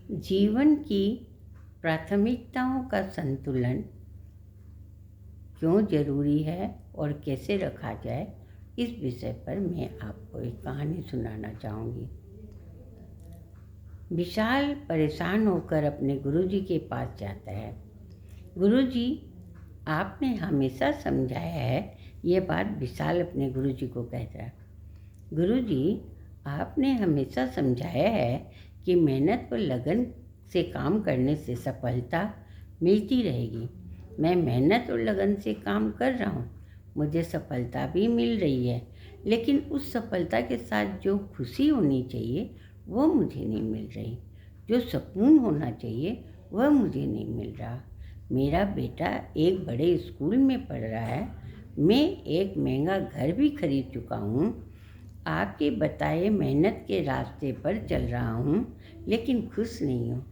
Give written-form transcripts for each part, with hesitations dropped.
जीवन की प्राथमिकताओं का संतुलन क्यों जरूरी है और कैसे रखा जाए, इस विषय पर मैं आपको एक कहानी सुनाना चाहूँगी। विशाल परेशान होकर अपने गुरुजी के पास जाता है। गुरुजी, आपने हमेशा समझाया है, ये बात विशाल अपने गुरुजी को कहता है। गुरुजी, आपने हमेशा समझाया है कि मेहनत और लगन से काम करने से सफलता मिलती रहेगी। मैं मेहनत और लगन से काम कर रहा हूँ, मुझे सफलता भी मिल रही है, लेकिन उस सफलता के साथ जो खुशी होनी चाहिए वो मुझे नहीं मिल रही। जो सुकून होना चाहिए वह मुझे नहीं मिल रहा। मेरा बेटा एक बड़े स्कूल में पढ़ रहा है, मैं एक महंगा घर भी खरीद चुका हूँ, आपके बताए मेहनत के रास्ते पर चल रहा हूँ, लेकिन खुश नहीं हूँ।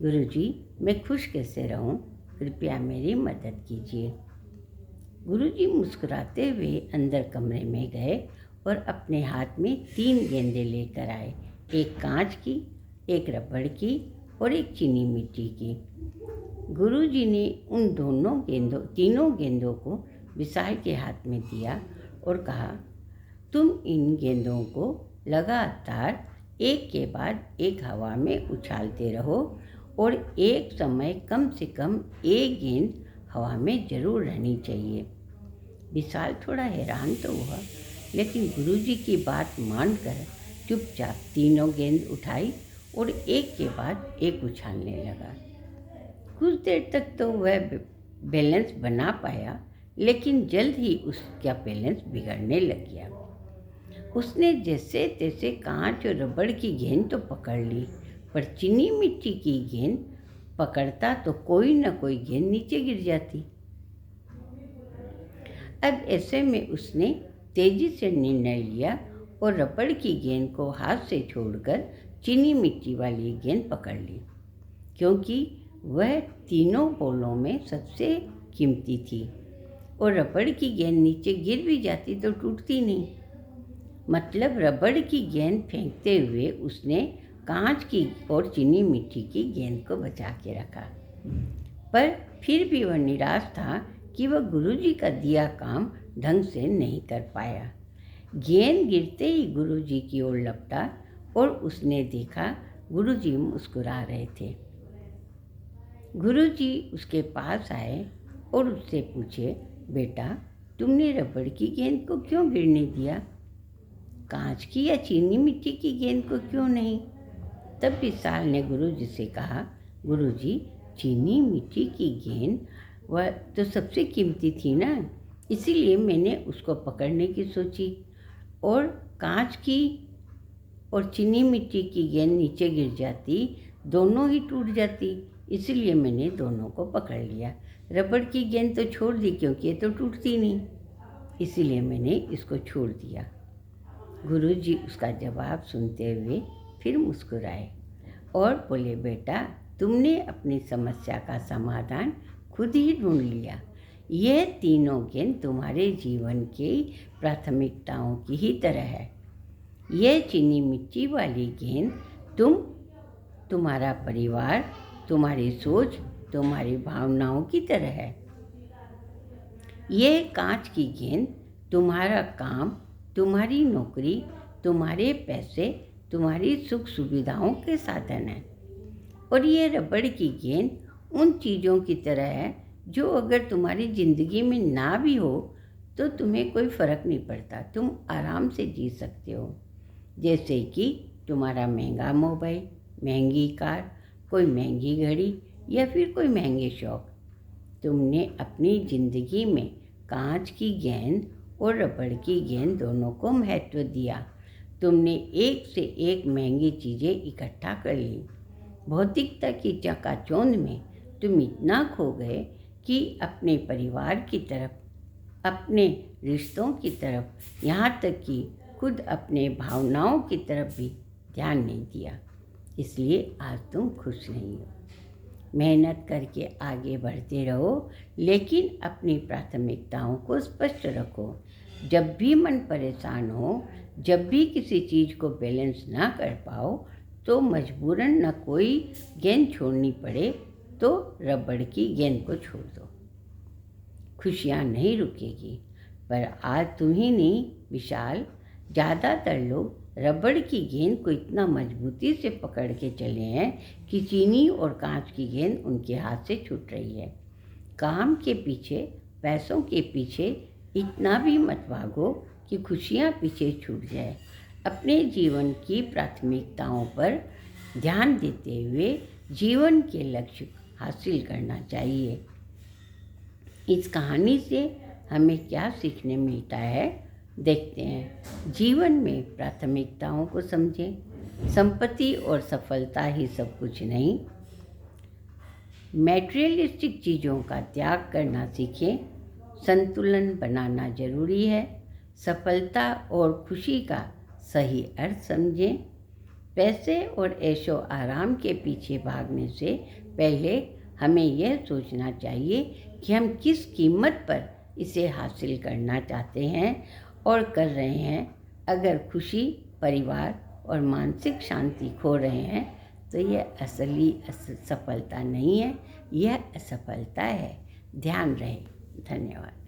गुरुजी, मैं खुश कैसे रहूँ? कृपया मेरी मदद कीजिए। गुरुजी मुस्कुराते हुए अंदर कमरे में गए और अपने हाथ में 3 गेंदें लेकर आए, एक कांच की, एक रबड़ की और एक चीनी मिट्टी की। गुरुजी ने उन तीनों गेंदों को विशाल के हाथ में दिया और कहा, तुम इन गेंदों को लगातार एक के बाद एक हवा में उछालते रहो और एक समय कम से कम एक गेंद हवा में जरूर रहनी चाहिए। विशाल थोड़ा हैरान तो हुआ, लेकिन गुरुजी की बात मानकर चुपचाप तीनों गेंद उठाई और एक के बाद एक उछालने लगा। कुछ देर तक तो वह बैलेंस बना पाया, लेकिन जल्द ही उसका बैलेंस बिगड़ने लग गया। उसने जैसे तैसे कांच और रबड़ की गेंद तो पकड़ ली, पर चीनी मिट्टी की गेंद पकड़ता तो कोई न कोई गेंद नीचे गिर जाती। अब ऐसे में उसने तेजी से निर्णय लिया और रबड़ की गेंद को हाथ से छोड़कर चीनी मिट्टी वाली गेंद पकड़ ली, क्योंकि वह तीनों बॉलों में सबसे कीमती थी और रबड़ की गेंद नीचे गिर भी जाती तो टूटती नहीं। मतलब रबड़ की गेंद फेंकते हुए उसने कांच की और चीनी मिट्टी की गेंद को बचा के रखा, पर फिर भी वह निराश था कि वह गुरुजी का दिया काम ढंग से नहीं कर पाया। गेंद गिरते ही गुरुजी की ओर लपटा और उसने देखा गुरुजी मुस्कुरा रहे थे। गुरुजी उसके पास आए और उससे पूछे, बेटा, तुमने रबड़ की गेंद को क्यों गिरने दिया? कांच की या चीनी मिट्टी की गेंद को क्यों नहीं? तब विशाल ने गुरुजी से कहा, गुरुजी, चीनी मिट्टी की गेंद वह तो सबसे कीमती थी ना, इसीलिए मैंने उसको पकड़ने की सोची, और कांच की और चीनी मिट्टी की गेंद नीचे गिर जाती, दोनों ही टूट जाती, इसीलिए मैंने दोनों को पकड़ लिया। रबड़ की गेंद तो छोड़ दी क्योंकि ये तो टूटती नहीं, इसीलिए मैंने इसको छोड़ दिया। गुरुजी उसका जवाब सुनते हुए फिर मुस्कुराए और बोले, बेटा, तुमने अपनी समस्या का समाधान खुद ही ढूंढ लिया। यह तीनों गेंद तुम्हारे जीवन की प्राथमिकताओं की ही तरह है। यह चीनी मिट्टी वाली गेंद तुम्हारा परिवार, तुम्हारी सोच, तुम्हारी भावनाओं की तरह है। यह कांच की गेंद तुम्हारा काम, तुम्हारी नौकरी, तुम्हारे पैसे, तुम्हारी सुख सुविधाओं के साधन है। और ये रबड़ की गेंद उन चीज़ों की तरह है जो अगर तुम्हारी ज़िंदगी में ना भी हो तो तुम्हें कोई फ़र्क नहीं पड़ता, तुम आराम से जी सकते हो। जैसे कि तुम्हारा महंगा मोबाइल, महंगी कार, कोई महंगी घड़ी या फिर कोई महंगे शौक। तुमने अपनी ज़िंदगी में कांच की गेंद और रबड़ की गेंद दोनों को महत्व दिया। तुमने एक से एक महंगी चीज़ें इकट्ठा कर ली। भौतिकता की चकाचौंध में तुम इतना खो गए कि अपने परिवार की तरफ, अपने रिश्तों की तरफ, यहाँ तक कि खुद अपने भावनाओं की तरफ भी ध्यान नहीं दिया। इसलिए आज तुम खुश नहीं हो। मेहनत करके आगे बढ़ते रहो, लेकिन अपनी प्राथमिकताओं को स्पष्ट रखो। जब भी मन परेशान हो, जब भी किसी चीज़ को बैलेंस ना कर पाओ, तो मजबूरन न कोई गेंद छोड़नी पड़े तो रबड़ की गेंद को छोड़ दो। खुशियाँ नहीं रुकेगी, पर आज तुम ही नहीं विशाल, ज़्यादातर लोग रबड़ की गेंद को इतना मजबूती से पकड़ के चले हैं कि चीनी और कांच की गेंद उनके हाथ से छूट रही है। काम के पीछे, पैसों के पीछे इतना भी मत भागो कि खुशियाँ पीछे छूट जाए। अपने जीवन की प्राथमिकताओं पर ध्यान देते हुए जीवन के लक्ष्य हासिल करना चाहिए। इस कहानी से हमें क्या सीखने मिलता है, देखते हैं। जीवन में प्राथमिकताओं को समझें। संपत्ति और सफलता ही सब कुछ नहीं। मैटेरियलिस्टिक चीज़ों का त्याग करना सीखें। संतुलन बनाना जरूरी है। सफलता और खुशी का सही अर्थ समझें। पैसे और ऐशो आराम के पीछे भागने से पहले हमें यह सोचना चाहिए कि हम किस कीमत पर इसे हासिल करना चाहते हैं और कर रहे हैं। अगर खुशी, परिवार और मानसिक शांति खो रहे हैं तो यह असली सफलता नहीं है, यह असफलता है। ध्यान रहे। धन्यवाद।